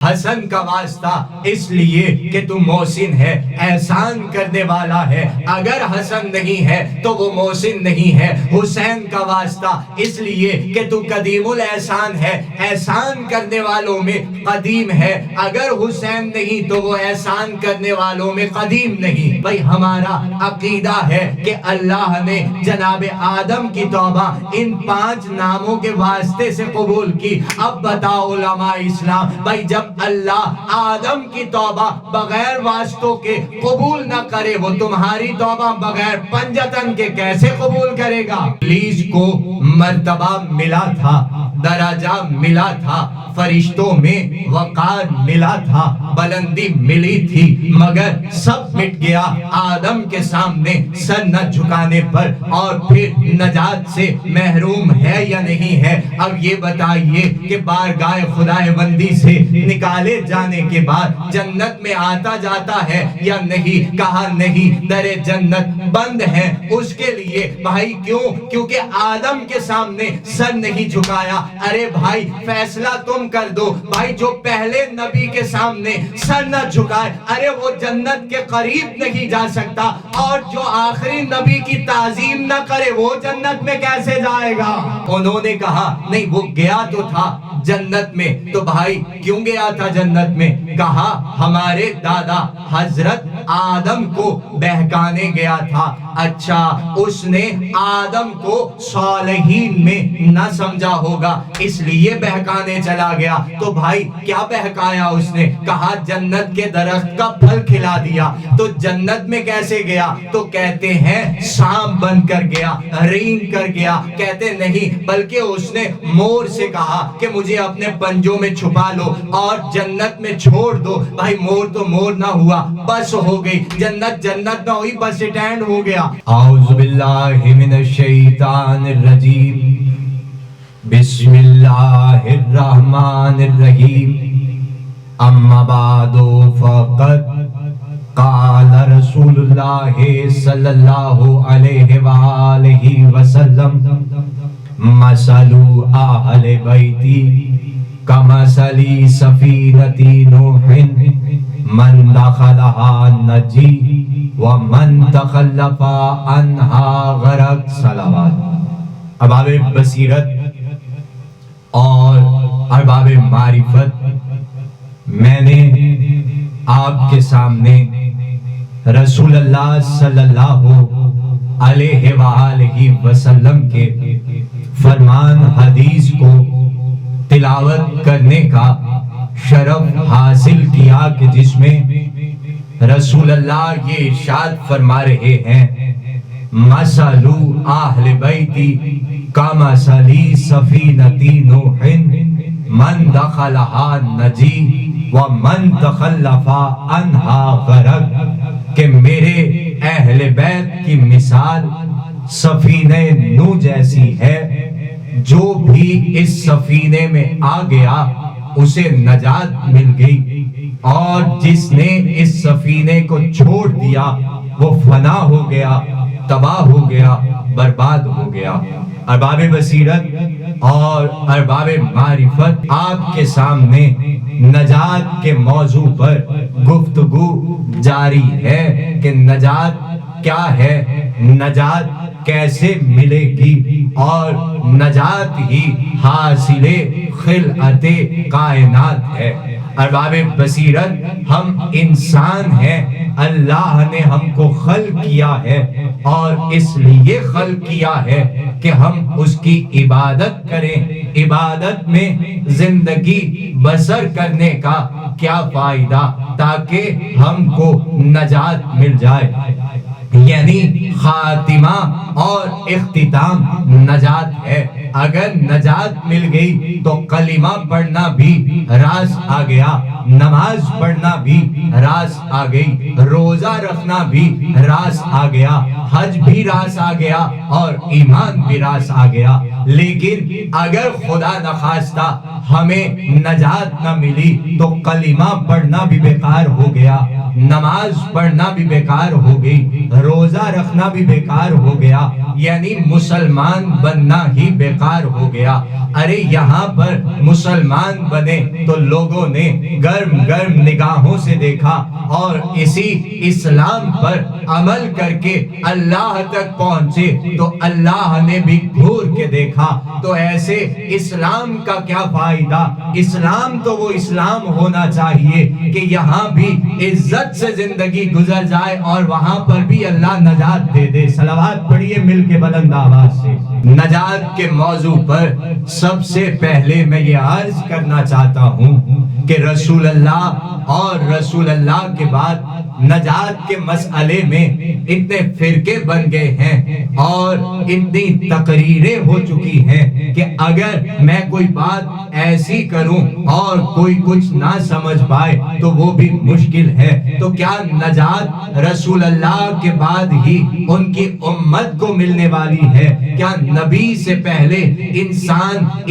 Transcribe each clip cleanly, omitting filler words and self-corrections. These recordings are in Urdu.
حسن کا واسطہ اس لیے کہ تو محسن ہے، احسان کرنے والا ہے، اگر حسن نہیں ہے تو وہ محسن نہیں ہے۔ حسین کا واسطہ اس لیے کہ تو قدیم الاحسان ہے، احسان کرنے والوں میں قدیم ہے، اگر حسین نہیں تو وہ احسان کرنے والوں میں قدیم نہیں۔ بھئی ہمارا عقیدہ ہے کہ اللہ نے جناب آدم کی توبہ ان 5 ناموں کے واسطے سے قبول کی۔ اب بتاؤ علماء اسلام، بھئی جب اللہ آدم کی توبہ بغیر واسطوں کے قبول نہ کرے، وہ تمہاری توبہ بغیر پنجتن کے کیسے قبول کرے گا؟ ابلیس کو مرتبہ ملا تھا، درجہ ملا تھا، فرشتوں میں وقار ملا تھا، بلندی ملی تھی، مگر سب مٹ گیا آدم کے سامنے سر نہ جھکانے پر۔ اور پھر نجات سے محروم ہے یا نہیں ہے؟ اب یہ بتائیے کہ بارگاہ خدائے بندی سے نکالے جانے کے بعد جنت میں آتا جاتا ہے یا نہیں؟ کہا نہیں، در جنت بند ہے اس کے لیے۔ بھائی کیوں؟ کیونکہ آدم کے سامنے سر نہیں جھکایا۔ ارے بھائی فیصلہ تم کر دو، بھائی جو پہلے نبی کے سامنے سر نہ جھکائے، ارے وہ جنت کے قریب نہیں جا سکتا، اور جو آخری نبی کی تعظیم نہ کرے وہ جنت میں کیسے جائے گا؟ انہوں نے کہا نہیں، وہ گیا تو تھا جنت میں، تو بھائی کیوں گیا تھا جنت میں؟ کہا ہمارے دادا حضرت آدم کو بہکانے گیا تھا۔ اچھا، اس نے آدم کو صالحین میں نہ سمجھا ہوگا اس لیے بہکانے چلا گیا۔ تو بھائی کیا بہکایا اس نے؟ کہا جنت کے درخت کا پھل کھلا دیا۔ تو جنت میں کیسے گیا؟ تو کہتے ہیں سانپ بن کر گیا، رین کر گیا۔ کہتے نہیں، بلکہ اس نے مور سے کہا کہ مجھے اپنے پنجوں میں چھپا لو اور جنت میں چھوڑ دو۔ بھائی مور تو مور نہ ہوا، بس ہو گئی جنت، جنت نہ ہوئی بس اسٹینڈ ہو گیا۔ اعوذ باللہ من الشیطان الرجیم، بسم اللہ الرحمن الرحیم، اما بعد فقد قال رسول اللہ صلی اللہ علیہ وآلہ وسلم، مثل اہل بیتی کمثل سفینۃ نوح من دخلها نجی ومن تخلف عنها غرق۔ صلوات۔ ارباب بصیرت اور ارباب معرفت، میں نے آپ کے سامنے رسول اللہ صلی اللہ علیہ وآلہ وسلم کے فرمان حدیث کو تلاوت کرنے کا شرف حاصل کیا کہ جس میں رسول اللہ یہ ارشاد فرما رہے ہیں، مثل اہل بیتی کمثل سفینۃ نوح من دخلها نجی ومن تخلف عنها غرق، کہ میرے اہل بیت کی مثال سفینہ نوح جیسی ہے، جو بھی اس سفینے میں آ گیا اسے نجات مل گئی، اور جس نے اس سفینے کو چھوڑ دیا وہ فنا ہو گیا، تباہ ہو گیا، برباد ہو گیا۔ ارباب بصیرت اور ارباب معرفت، آپ کے سامنے نجات کے موضوع پر گفتگو جاری ہے کہ نجات کیا ہے، نجات کیسے ملے گی، اور نجات ہی حاصل خلعت کائنات ہے۔ ارباب بصیرت، ہم انسان ہیں، اللہ نے ہم کو خلق کیا ہے، اور اس لیے خلق کیا ہے کہ ہم اس کی عبادت کریں۔ عبادت میں زندگی بسر کرنے کا کیا فائدہ؟ تاکہ ہم کو نجات مل جائے، یعنی خاتمہ اور اختتام نجات ہے۔ اگر نجات مل گئی تو کلمہ پڑھنا بھی راز آ گیا، نماز پڑھنا بھی راز آ گئی، روزہ رکھنا بھی راز آ گیا، حج بھی راز آ گیا، اور ایمان بھی راز آ گیا۔ لیکن اگر خدا نخواستہ ہمیں نجات نہ ملی تو کلمہ پڑھنا بھی بیکار ہو گیا، نماز پڑھنا بھی بیکار ہو گئی، روزہ رکھنا بھی بیکار ہو گیا، یعنی مسلمان بننا ہی بیکار ہو گیا۔ ارے یہاں پر مسلمان بنے تو لوگوں نے گرم گرم نگاہوں سے دیکھا اور اسی اسلام پر عمل کر کے اللہ تک پہنچے تو اللہ نے بھی گھور کے دیکھا۔ تو ایسے اسلام کا کیا فائدہ؟ اسلام تو وہ اسلام ہونا چاہیے کہ یہاں بھی عزت سے زندگی گزر جائے اور وہاں پر بھی اللہ نجات دے دے۔ صلوات پڑھیے مل کے بلند آواز سے۔ نجات کے موضوع پر سب سے پہلے میں یہ عرض کرنا چاہتا ہوں کہ رسول اللہ اور رسول اللہ کے بعد نجات کے مسئلے میں اتنے فرقے بن گئے ہیں اور اتنی تقریریں ہو چکی ہیں کہ اگر میں کوئی بات ایسی کروں اور کوئی کچھ نہ سمجھ پائے تو وہ بھی مشکل ہے۔ تو کیا نجات رسول اللہ کے بعد ہی ان کی امت کو ملنے والی ہے؟ کیا نبی سے پہلے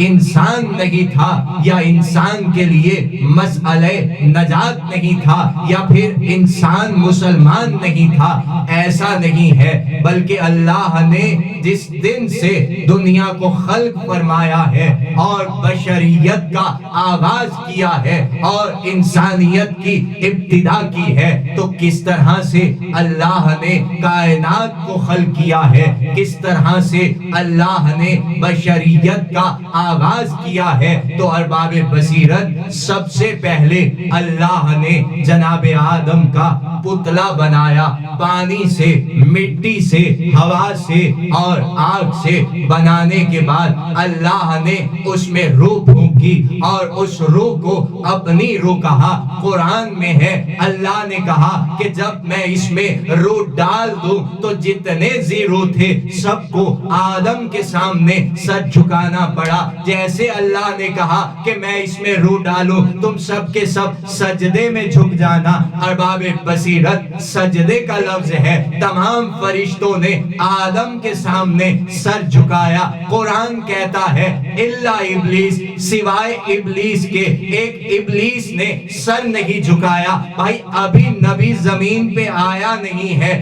انسان نہیں تھا، یا انسان کے لیے مسئلہ نجات نہیں تھا، یا پھر انسان مسلمان نہیں تھا؟ ایسا نہیں ہے، بلکہ اللہ نے جس دن سے دنیا کو خلق فرمایا ہے اور بشریت کا آغاز کیا ہے اور انسانیت کی ابتدا کی ہے، تو کس طرح سے اللہ نے کائنات کو خلق کیا ہے، کس طرح سے اللہ نے بشریت کا آغاز کیا ہے، تو ارباب بصیرت سب سے پہلے اللہ نے جناب آدم کا پتلا بنایا، پانی سے، مٹی سے، ہوا سے اور آگ سے بنانے کے بعد اللہ نے اس میں روح پھونکی اور اس روح کو اپنی روح کہا۔ قرآن میں ہے اللہ نے کہا کہ جب میں اس میں روح ڈال دوں تو جتنے زی روح تھے سب کو آدم کے سامنے سر جھکانا پڑا۔ جیسے اللہ نے کہا کہ میں اس میں روح ڈالوں تم سب کے سب سجدے میں جھک جانا۔ ارباب بصیرت سجدے کا لفظ ہے، تمام فرشتوں نے آدم کے سامنے سر جھکایا۔ قرآن کہتا ہے الا ابلیس، سوائے ابلیس کے، ایک ابلیس نے سر نہیں جھکایا۔ بھائی ابھی نبی زمین پہ آیا نہیں ہے،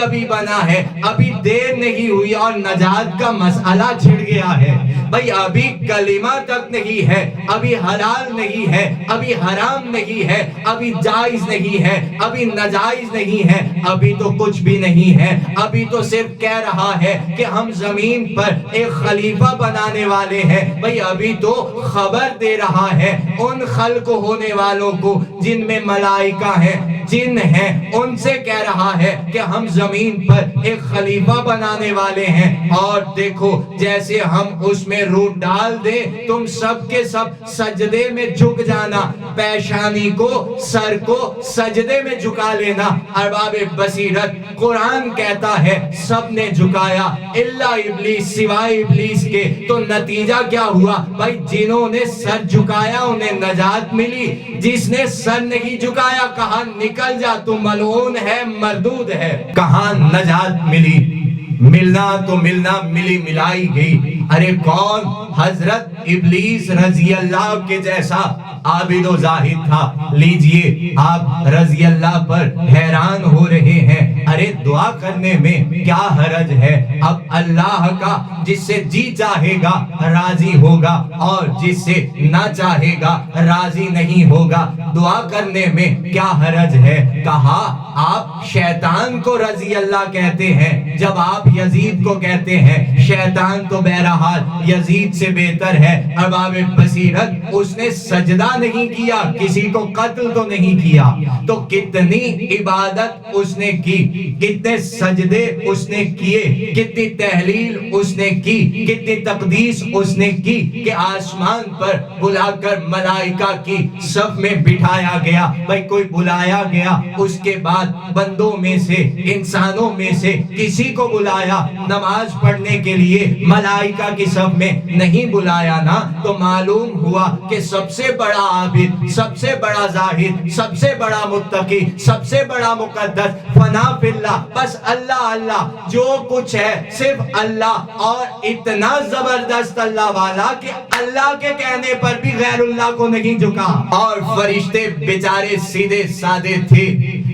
ابھی بنا ہے، ابھی دیر نہیں ہوئی اور نجات کا مسئلہ چھڑ گیا ہے۔ بھائی ابھی کلمہ تک نہیں ہے، ابھی حلال نہیں ہے، ابھی حرام نہیں ہے، ابھی جائز نہیں ہے، ابھی ناجائز نہیں ہے، ابھی تو کچھ بھی نہیں ہے۔ ابھی تو صرف کہہ رہا ہے کہ ہم زمین پر ایک خلیفہ بنانے والے ہیں۔ بھئی ابھی تو خبر دے رہا ہے ان خلق ہونے والوں کو جن میں ملائکہ ہیں، جن ہیں، ان سے کہہ رہا ہے کہ ہم زمین پر ایک خلیفہ بنانے والے ہیں۔ اور دیکھو جیسے ہم اس میں روح ڈال دیں تم سب کے سب سجدے میں جھک جانا، پیشانی کو، سر کو سجدے میں جھکا لینا۔ ارباب بصیرت قرآن کہتا ہے سب نے جھکایا الا ابلیس، سوائے ابلیس کے۔ تو نتیجہ کیا ہوا؟ بھائی جنہوں نے سر جھکایا انہیں نجات ملی، جس نے سر نہیں جھکایا کہا نکل جا تو ملعون ہے، مردود ہے۔ کہاں نجات ملی؟ ملنا تو ملنا ملی ملائی گئی۔ ارے کون؟ حضرت ابلیس رضی اللہ کے جیسا عابد و زاہد تھا۔ لیجئے آپ رضی اللہ پر حیران ہو رہے ہیں، ارے دعا کرنے میں کیا حرج ہے؟ اب اللہ کا جس سے جی چاہے گا راضی ہوگا اور جس سے نہ چاہے گا راضی نہیں ہوگا۔ دعا کرنے میں کیا حرج ہے؟ کہا آپ شیطان کو رضی اللہ کہتے ہیں، جب آپ یزید کو کہتے ہیں شیطان تو بہرحال یزید سے بہتر ہے۔ ارباب بصیرت اس نے سجدہ نہیں کیا، کسی کو قتل تو نہیں کیا، تو کتنی عبادت اس نے کی، کتنے سجدے اس نے کیے، کتنی تحلیل اس نے کی، کتنی تقدیس اس نے کی کہ آسمان پر بلا کر ملائکہ کی صف میں بٹھایا گیا۔ بھائی کوئی بلایا گیا، اس کے بعد بندوں میں سے، انسانوں میں سے کسی کو بلایا نماز پڑھنے کے لیے، ملائکہ کی صف میں نہیں بلایا نا، تو معلوم ہوا کہ سب سے بڑا عابد، سب سے بڑا زاہد، سب سے بڑا متقی، سب سے بڑا مقدس، فنا فی اللہ، بس اللہ اللہ، جو کچھ ہے صرف اللہ اور اور اتنا زبردست اللہ والا کہ اللہ کے کہنے پر بھی غیر اللہ کو نہیں جھکا. اور فرشتے بیچارے سیدھے سادے تھے.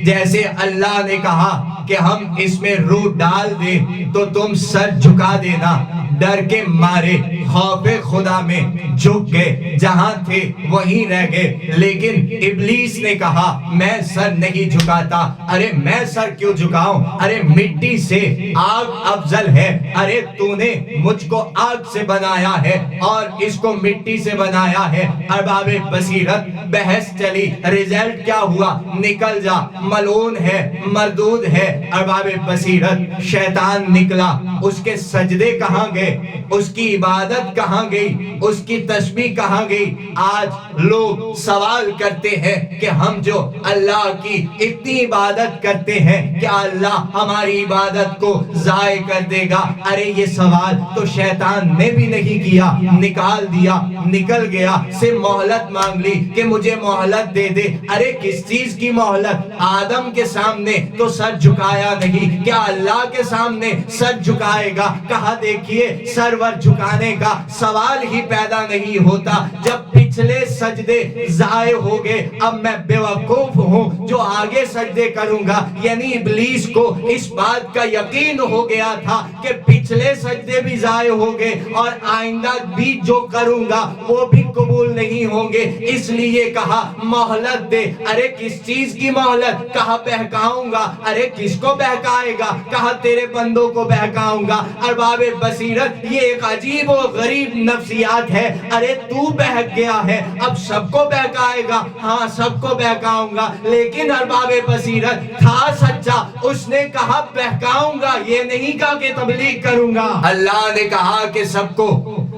جیسے اللہ نے کہا کہ ہم اس میں روح ڈال دیں تو تم سر جھکا دینا، ڈر کے مارے خوف خدا میں جھک گئے، جہاں تھے وہیں رہ گئے. لیکن ابلیس نے کہا میں سر نہیں جھکاتا. ارے میں سر کیوں جھکاؤں؟ ارے مٹی سے آگ افضل ہے. ارے تو نے مجھ کو آگ سے بنایا ہے اور اس کو مٹی سے بنایا ہے. ارباب بصیرت بحث چلی، رزلٹ کیا ہوا؟ نکل جا، ملعون ہے، مردود ہے. ارباب بصیرت شیطان نکلا. اس کے سجدے کہاں گئے؟ اس کی عبادت کہاں گئی؟ اس کی تسبیح کہاں گئی؟ آج لوگ سوال کرتے ہیں کہ ہم جو اللہ کی اتنی عبادت کرتے ہیں کیا اللہ ہماری عبادت کو ضائع کر دے گا؟ ارے یہ سوال تو شیطان نے بھی نہیں کیا، نکال دیا، نکل گیا. سے مہلت مانگ لی کہ مجھے مہلت دے دے. ارے کس چیز کی مہلت؟ آدم کے سامنے تو سر جھکایا نہیں، کیا اللہ کے سامنے سر جھکائے گا؟ کہا دیکھیے سرور جھکانے کا سوال ہی پیدا نہیں ہوتا. جب پچھلے سجدے ضائع ہو گئے، اب میں بیوقوف ہوں جو آگے سجدے کروں گا. یعنی ابلیس کو اس بات کا یقین ہو گیا تھا کہ پچھلے سجدے بھی ضائع ہو گئے اور آئندہ بھی جو کروں گا وہ بھی قبول نہیں ہوں گے. اس لیے کہا مہلت دے. ارے کس چیز کی مہلت؟ کہا بہکاؤں گا. ارے کس کو بہکائے گا؟ کہا تیرے بندوں کو بہکاؤں گا. ارباب بصیرت یہ ایک عجیب و غریب نفسیات ہے. ارے تو بہک گیا ہے، اب سب کو بہکائے گا. ہاں سب کو بہکاؤں گا، لیکن ارباب بصیرت تھا سچا. اس نے کہا بہکاؤں گا، یہ نہیں کہا کہ تبلیغ کروں گا. اللہ نے کہا کہ سب کو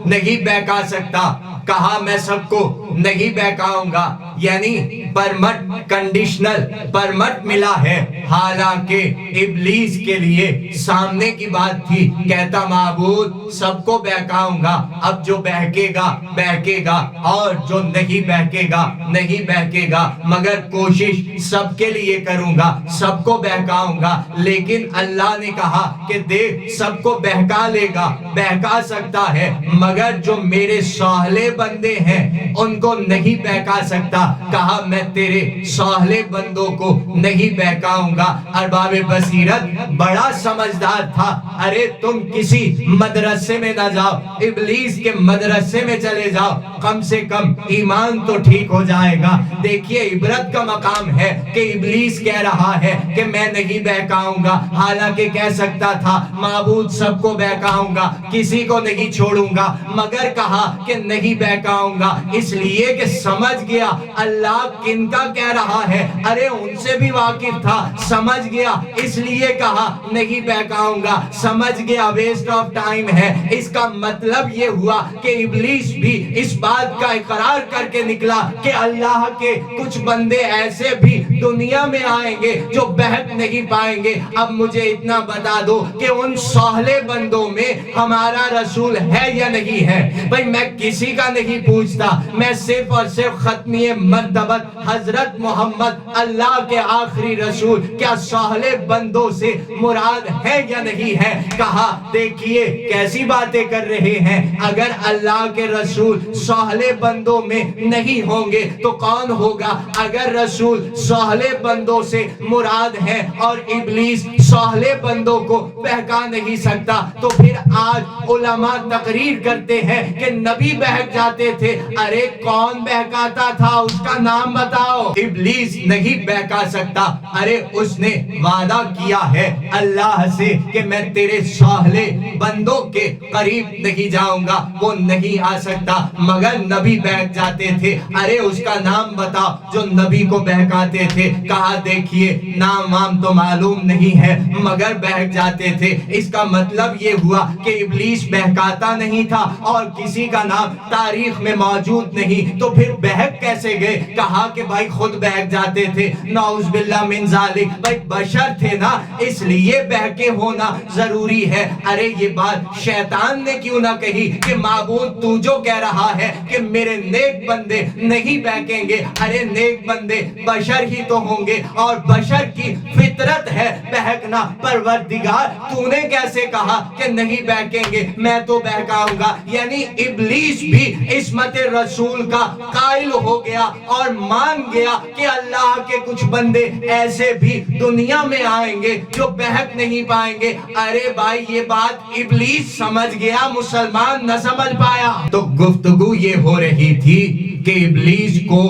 نہیں بہکا سکتا، کہا میں سب کو نہیں بہکاؤں گا. یعنی پرمٹ کنڈیشنل پرمٹ ملا ہے. حالانکہ ابلیس کے لیے سامنے کی بات تھی، کہتا معبود سب کو بہکاؤں گا. اب جو بہکے گا بہکے گا اور جو نہیں بہکے گا نہیں بہکے گا، مگر کوشش سب کے لیے کروں گا، سب کو بہکاؤں گا. لیکن اللہ نے کہا کہ دیکھ سب کو بہکا لے گا، بہکا سکتا ہے، مگر جو میرے صالح بندے ہیں ان کو نہیں بہکا سکتا. کہا میں تیرے صالح بندوں کو نہیں بہکاؤں گا. ارباب بصیرت بڑا سمجھدار تھا. ارے تم کسی مدرسے میں نہ جاؤ، ابلیس کے مدرسے میں چلے جاؤ، کم سے کم ایمان تو ٹھیک ہو جائے گا. دیکھیے عبرت کا مقام ہے کہ ابلیس کہہ رہا ہے کہ میں نہیں بہکاؤں گا، حالانکہ کہہ سکتا تھا معبود سب کو بہکاؤں گا، کسی کو نہیں چھوڑوں گا، مگر کہا کہ نہیں بہکاؤں گا. اس لیے کہ سمجھ گیا اللہ کن کا کہہ رہا ہے. ارے ان سے بھی واقف تھا، سمجھ گیا، اس لیے کہا نہیں بہکاؤں گا. سمجھ گیا ویسٹ آف ٹائم ہے. اس کا مطلب یہ ہوا کہ ابلیس بھی اس بات کا اقرار کر کے نکلا کہ اللہ کے کچھ بندے ایسے بھی دنیا میں آئیں گے جو بہک نہیں پائیں گے. اب مجھے اتنا بتا دو کہ ان صالح بندوں میں ہمارا رسول ہے یا نہیں ہے؟ بھئی میں کسی کا نہیں پوچھتا، میں صرف اور صرف ختمی مرتبت حضرت محمد اللہ کے آخری رسول کیا صالح بندوں سے مراد ہے یا نہیں ہے؟ کہا دیکھیے کیسی باتیں کر رہے ہیں. اگر اللہ کے رسول صالح بندوں میں نہیں ہوں گے تو کون ہوگا؟ اگر رسول صالح بندوں سے مراد ہے اور ابلیس صالح بندوں کو بہکا نہیں سکتا تو پھر آج علماء تقریر کرتے ہیں کہ نبی بہک جاتے تھے. ارے کون بہکاتا تھا؟ اس کا نام بتاؤ. ابلیس نہیں بہکا سکتا. ارے اس نے وعدہ کیا ہے اللہ سے کہ میں تیرے صالح بندوں کے قریب نہیں جاؤں گا، وہ نہیں آ سکتا، مگر نبی بہک جاتے تھے. ارے اس کا نام بتاؤ جو نبی کو بہکاتے تھے. کہا دیکھیے نام وام تو معلوم نہیں ہے مگر بہک جاتے تھے. اس کا مطلب یہ ہوا کہ ابلیس بہکاتا نہیں تھا اور کسی کا نام تاریخ میں موجود نہیں، تو پھر بہک کیسے گئے؟ کہا کہ بھائی خود بہک جاتے تھے، نعوذ باللہ من ذالک، بھائی بشر تھے نا اس لیے بہکے ہونا ضروری ہے۔ ارے یہ بات شیطان نے کیوں نہ کہی کہ معبود تو جو کہہ رہا ہے کہ میرے نیک بندے نہیں بہکیں گے، ارے نیک بندے بشر ہی تو ہوں گے اور بشر کی فطرت ہے بہکنا، پروردگار تو نے کیسے کہا کہ نہیں بہکیں گے، میں تو بہکاؤں گا؟ یعنی ابلیس بھی عصمت رسول کا قائل ہو گیا اور مان گیا کہ اللہ کے کچھ بندے ایسے بھی دنیا میں آئیں گے جو بہک نہیں پائیں گے۔ ارے بھائی یہ بات ابلیس سمجھ گیا، مسلمان نہ سمجھ پایا۔ تو گفتگو یہ ہو رہی تھی کہ ابلیس کو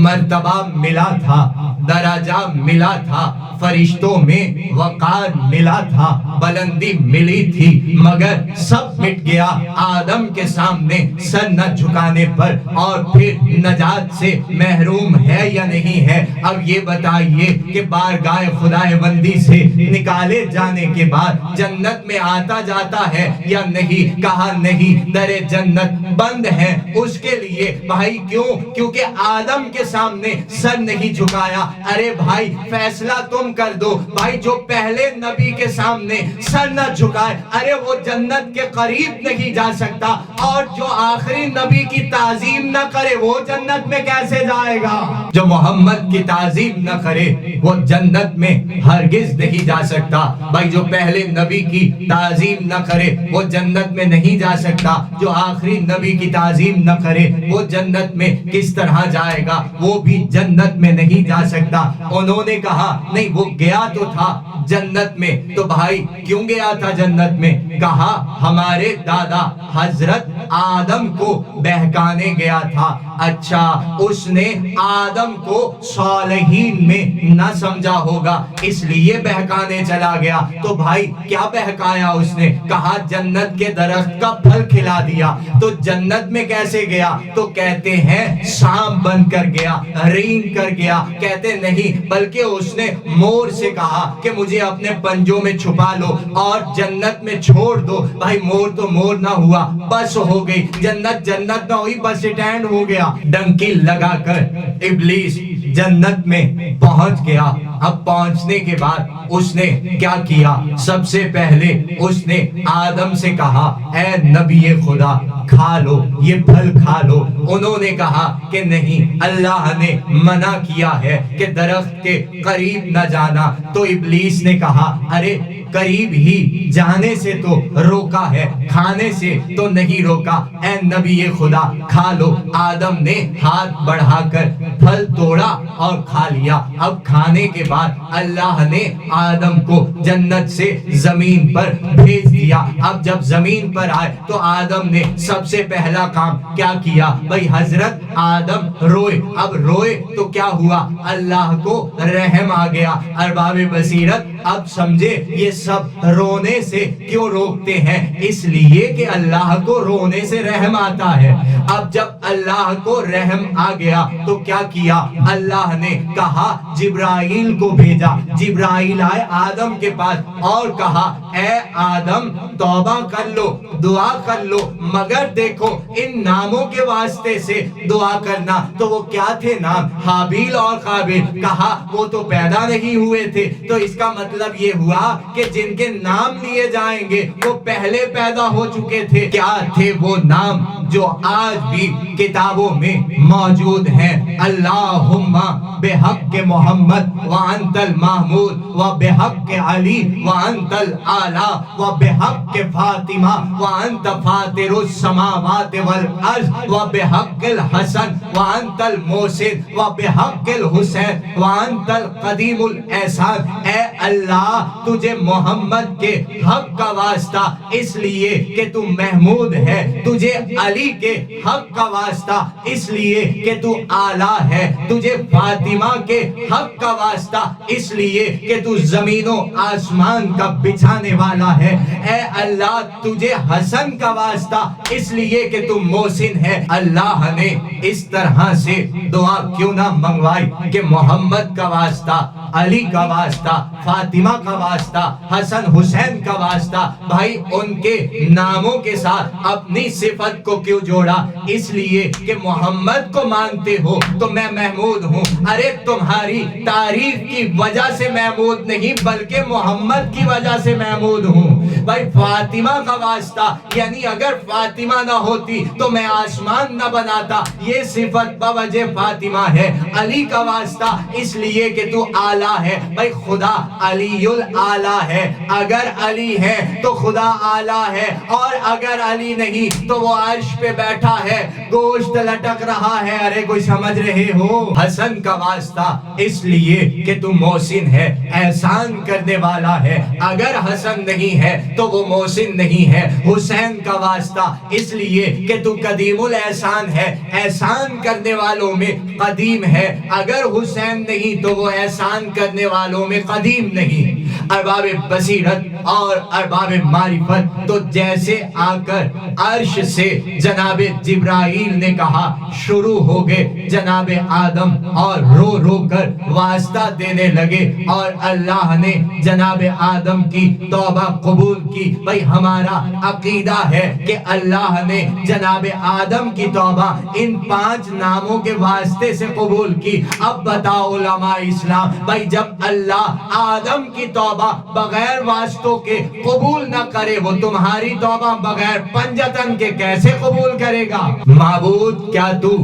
مرتبہ ملا تھا، درجہ ملا تھا، فرشتوں میں وقار ملا تھا، بلندی ملی تھی، مگر سب مٹ گیا آدم کے سامنے سر نہ جھکانے پر۔ اور پھر نجات سے محروم ہے یا نہیں ہے؟ اب یہ بتائیے کہ بارگاہ خدائے بندی سے نکالے جانے کے بعد جنت میں آتا جاتا ہے یا نہیں؟ کہا نہیں، در جنت بند ہے اس کے لیے۔ بھائی کیوں؟ کیونکہ آدم کے سامنے سر نہیں جھکایا۔ ارے بھائی فیصلہ تم کر دو، بھائی جو پہلے نبی کے سامنے سر نہ جھکائے ارے وہ جنت کے قریب نہیں جا سکتا، اور جو آخری نبی کی تعظیم نہ کرے وہ جنت میں کیسے جائے گا؟ جو محمد کی تعظیم نہ کرے وہ جنت میں ہرگز نہیں جا سکتا۔ بھائی جو پہلے نبی کی تعظیم نہ کرے وہ جنت میں نہیں جا سکتا، جو آخری نبی کی تعظیم نہ کرے وہ جنت میں کس طرح جائے گا؟ وہ بھی جنت میں نہیں جا سکتا۔ انہوں نے کہا نہیں وہ گیا تو تھا جنت میں، تو بھائی کیوں گیا تھا جنت میں؟ کہا ہمارے دادا حضرت آدم کو بہکانے گیا تھا۔ اچھا اس نے آدم کو صالحین میں نہ سمجھا ہوگا اس لیے بہکانے چلا گیا۔ تو بھائی کیا بہکایا اس نے؟ کہا جنت کے درخت کا پھل کھلا دیا۔ تو جنت میں کیسے گیا؟ تو کہتے ہیں سانپ بن کر گیا، رین کر گیا۔ کہتے نہیں بلکہ اس نے مور سے کہا کہ مجھے اپنے پنجوں میں چھپا لو اور جنت میں چھوڑ دو۔ بھائی مور تو مور نہ ہوا، بس ہو گئی، جنت جنت نہ ہوئی، بس اسٹینڈ ہو گیا۔ ڈنکی لگا کر ابلیس جنت میں پہنچ گیا۔ اب پہنچنے کے بعد اس نے کیا کیا؟ سب سے پہلے اس نے آدم سے کہا اے نبی خدا کھا لو، یہ پھل کھا لو۔ انہوں نے کہا کہ نہیں، اللہ نے منع کیا ہے کہ درخت کے قریب نہ جانا۔ تو ابلیس نے کہا ارے قریب ہی جانے سے تو روکا ہے، کھانے سے تو نہیں روکا، اے نبی خدا کھا لو۔ آدم نے ہاتھ بڑھا کر پھل توڑا اور کھا لیا۔ اب کھانے کے بعد اللہ نے آدم کو جنت سے زمین پر بھیج دیا۔ اب جب زمین پر آئے تو آدم نے سب سے پہلا کام کیا کیا؟ بھئی حضرت آدم روئے۔ اب روئے تو کیا ہوا؟ اللہ کو رحم آ گیا۔ ارباب بصیرت اب سمجھے یہ سب رونے سے کیوں روکتے ہیں؟ اس لیے کہ اللہ کو رونے سے رحم آتا ہے۔ اب جب اللہ کو رحم آ گیا تو کیا کیا؟ اللہ نے کہا جبرائیل کو بھیجا۔ جبرائیل آئے آدم کے پاس اور کہا اے آدم توبہ کر لو، دعا کر لو، مگر دیکھو ان ناموں کے واسطے سے دعا کرنا۔ تو وہ کیا تھے نام؟ حابیل اور قابیل۔ کہا وہ تو پیدا نہیں ہوئے تھے، تو اس کا مطلب یہ ہوا کہ جن کے نام لیے جائیں گے وہ پہلے پیدا ہو چکے تھے۔ کیا تھے وہ نام جو آج بھی کتابوں میں موجود ہیں؟ اللہم بحق محمد وانت المحمود وبحق علی وانت الاعلی وبحق فاطمہ وانت فاطر السماوات والارض وبحق الحسن وانت المحسن وبحق الحسین وانت القدیم الاحسان۔ اے اللہ تجھے محمد کے حق کا واسطہ اس لیے کہ تو محمود ہے، تجھے علی کے حق کا واسطہ اس لیے کہ تو اعلیٰ ہے، تجھے فاطمہ کے حق کا واسطہ اس لیے کہ تو زمین و آسمان کا بچھانے والا ہے۔ اے اللہ تجھے حسن کا واسطہ اس لیے کہ تو محسن ہے۔ اللہ نے اس طرح سے دعا کیوں نہ منگوائی کہ محمد کا واسطہ، علی کا واسطہ، فاطمہ کا واسطہ، حسن حسین کا واسطہ، بھائی ان کے ناموں کے ساتھ اپنی صفت کو کیوں کیوں جوڑا؟ اس لیے کہ محمد کو مانتے ہو تو میں محمود ہوں. ارے تمہاری تعریف کی وجہ سے محمود نہیں بلکہ محمد کی وجہ سے محمود ہوں. بھائی فاطمہ کا واسطہ، یعنی اگر فاطمہ نہ ہوتی تو میں آسمان نہ بناتا، یہ صفت بوجہ فاطمہ ہے. علی کا واسطہ اس لیے کہ تو اعلیٰ ہے. بھائی خدا علی الاعلیٰ ہے، اگر علی ہے تو خدا اعلیٰ ہے، اور اگر علی نہیں تو وہ عرش پہ بیٹھا ہے، گوشت لٹک رہا ہے. ارے کوئی سمجھ رہے ہو؟ حسن کا واسطہ اس لیے کہ تو محسن ہے، احسان کرنے والا ہے، اگر حسن نہیں ہے تو وہ محسن نہیں ہے. حسین کا واسطہ اس لیے کہ تو قدیم الاحسان ہے، احسان کرنے والوں میں قدیم ہے، اگر حسین نہیں تو وہ احسان کرنے والوں میں قدیم نہیں. ارباب بصیرت اور ارباب معرفت تو جیسے آ کر عرش سے جناب جبرائیل نے کہا شروع ہو گئے جناب آدم، اور رو رو کر واسطہ دینے لگے، اور اللہ نے جناب آدم کی توبہ قبول کی. بھئی ہمارا عقیدہ ہے کہ اللہ نے جناب آدم کی توبہ ان 5 ناموں کے واسطے سے قبول کی. اب بتاؤ علماء اسلام، بھئی جب اللہ آدم کی توبہ بغیر واسطوں کے قبول نہ کرے، وہ تمہاری توبہ بغیر پنجتن کے کیسے قبول کرے گا؟ معبود کیا تو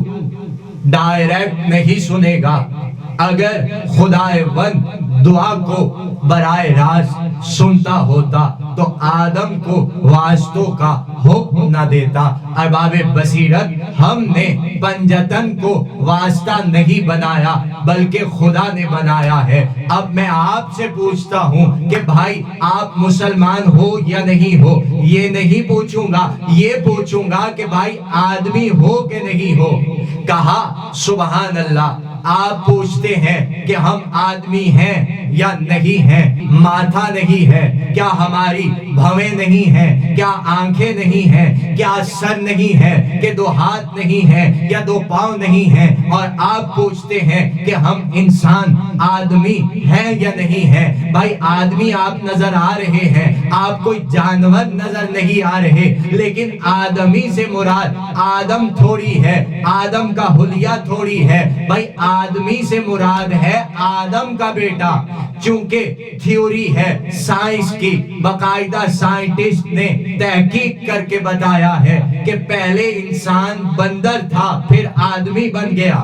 ڈائریکٹ نہیں سنے گا؟ اگر خدائے وند دعا کو براہ راست سنتا ہوتا تو آدم کو واسطوں کا حکم نہ دیتا. ارباب بصیرت ہم نے پنجتن کو واسطہ نہیں بنایا بلکہ خدا نے بنایا ہے. اب میں آپ سے پوچھتا ہوں کہ بھائی آپ مسلمان ہو یا نہیں ہو؟ یہ نہیں پوچھوں گا، یہ پوچھوں گا کہ بھائی آدمی ہو کہ نہیں ہو. کہا سبحان اللہ. آپ پوچھتے ہیں کہ ہم آدمی ہیں یا نہیں ہیں؟ ماتھا نہیں ہے کیا؟ ہماری بھویں نہیں ہیں کیا؟ آنکھیں نہیں ہیں کیا؟ سر نہیں ہے کہ 2 ہاتھ نہیں ہیں یا 2 پاؤں نہیں ہیں؟ اور آپ پوچھتے ہیں کہ ہم انسان آدمی ہیں یا نہیں ہیں؟ بھائی آدمی آپ نظر آ رہے ہیں، آپ کوئی جانور نظر نہیں آ رہے، لیکن آدمی سے مراد آدم تھوڑی ہے، آدم کا حلیہ تھوڑی ہے. بھائی آدمی سے مراد ہے آدم کا بیٹا. چونکہ تھیوری ہے سائنس کی، باقاعدہ سائنٹسٹ نے تحقیق کر کے بتایا ہے کہ پہلے انسان بندر تھا پھر آدمی بن گیا.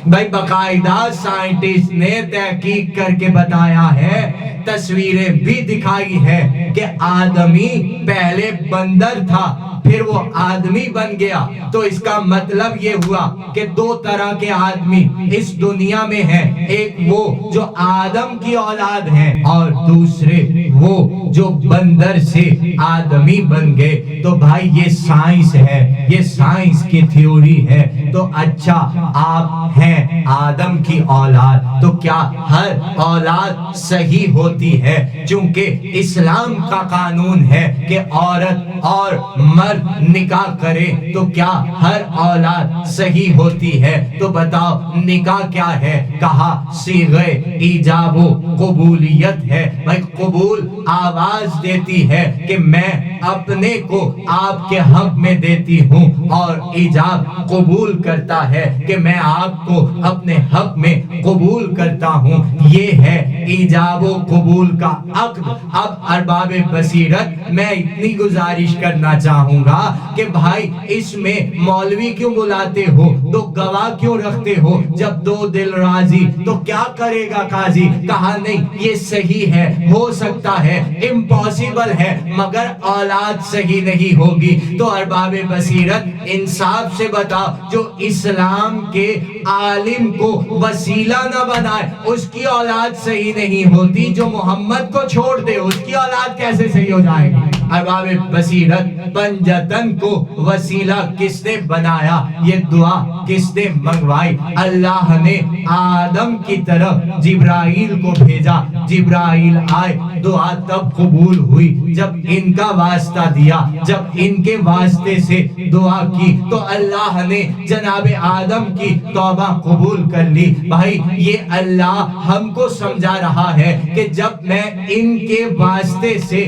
بھائی باقاعدہ سائنٹسٹ نے تحقیق کر کے بتایا ہے، تصویریں بھی دکھائی ہے کہ آدمی پہلے بندر تھا پھر وہ آدمی بن گیا. تو اس کا مطلب یہ ہوا کہ 2 طرح کے آدمی اس دنیا میں ہیں، ایک وہ جو آدم کی اولاد ہیں اور دوسرے وہ جو بندر سے آدمی بن گئے. تو بھائی یہ سائنس ہے، یہ سائنس کی تھیوری ہے. تو اچھا آپ ہیں آدم کی اولاد، تو کیا ہر اولاد صحیح ہوتی ہے؟ چونکہ اسلام کا قانون ہے کہ عورت اور مرد نکاح کرے تو کیا ہر اولاد صحیح ہوتی ہے؟ تو بتاؤ نکاح کیا ہے؟ کہا صیغہ ایجاب و قبولیت ہے. بھائی قبول آواز دیتی ہے کہ میں اپنے کو آپ کے حق میں دیتی ہوں، اور ایجاب قبول کرتا ہے کہ میں آپ کو اپنے حق میں قبول کرتا ہوں. یہ ہے ایجاب و قبول کا عقد. اب ارباب بصیرت میں اتنی گزارش کرنا چاہوں گا کہ بھائی اس میں مولوی کیوں بلاتے ہو؟ تو گواہ کیوں رکھتے ہو؟ جب 2 دل راضی تو کیا کرے گا قاضی؟ کہا نہیں یہ صحیح ہے، ہو سکتا ہے، امپاسبل ہے، مگر اولاد صحیح نہیں ہوگی. تو ارباب بصیرت انصاف سے بتاؤ، جو اسلام کے عالم کو وسیلہ نہ بنائے اس کی اولاد صحیح نہیں ہوتی، جو محمد کو چھوڑ دے اس کی اولاد کیسے صحیح ہو جائے گی؟ ارباب بصیرت پنجتن کو وسیلہ کس نے بنایا؟ یہ دعا کس نے منگوائی؟ اللہ نے آدم کی طرف جبرائیل کو بھیجا، جبرائیل آئے، دعا تب قبول ہوئی جب ان کا واسطہ دیا، جب ان کے واسطے سے دعا کی تو اللہ نے جناب آدم کی توبہ قبول کر لی. بھائی یہ اللہ ہم کو سمجھا رہا ہے کہ جب میں ان کے واسطے سے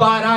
12